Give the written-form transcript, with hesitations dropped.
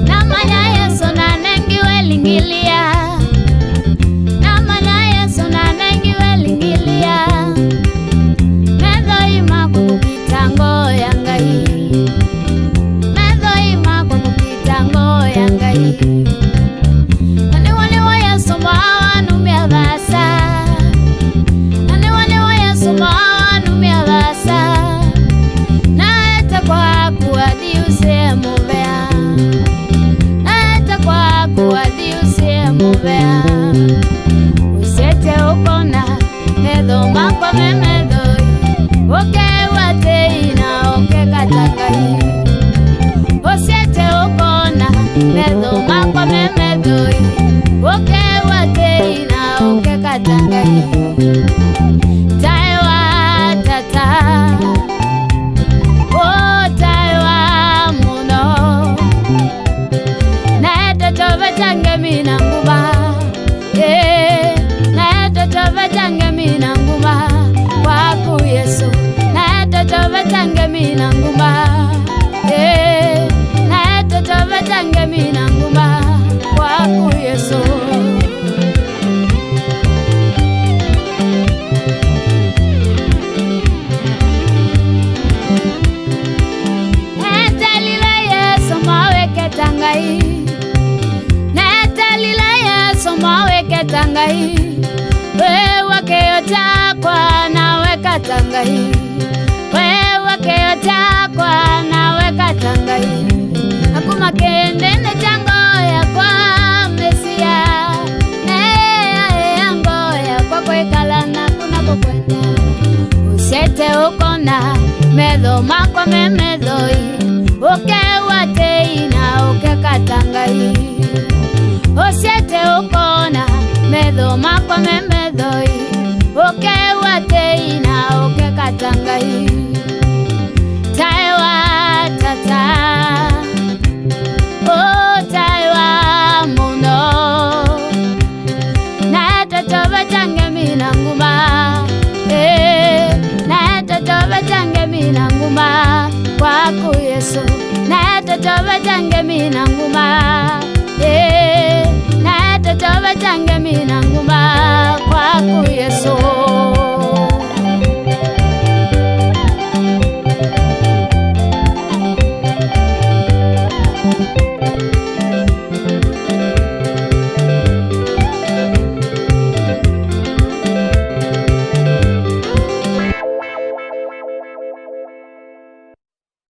Namanya Yesu nanengi welingilia, namanya Yesu nanengi welingilia, medho ima kukitango yangai, medho ima kukitango yangai. Ane wale wa Yesu mawa numia basa, ane wale wa Yesu mawa numia basa, na eta kwa kuadi usemubea, na eta kwa kuadi usemubea. Usete ukona medho makwa memedoi, oke wate ina oke katakai. Usete ukona medho makwa memedoi, oke wate ina oke katakai. Taiwa tata, oh taiwa muno, na eto tove tange minanguba, na eto tove tange minanguba, kwaku Yesu, na eto tove tange minanguba, na eto tove tange minanguba, kwaku Yesu. Tangai, wewe keota kwa nawe katangai, wewe keota kwa nawe katangai. Akuma kende ne jango ya kwa Mesia, yango ya kwa kwekala na kuna kukwenda. Usete ukona medho makwa memedhoi, uke wate ina uke katangai. Usete ukona medho makwa memedhoi, oke wate ina oke katangai. Taiwa tata, oh taiwa muno, na eto tove tange minanguma, na eto tove tange minanguma, kwaku Yesu, na eto tove tange minanguma, na eto tove tange minanguma.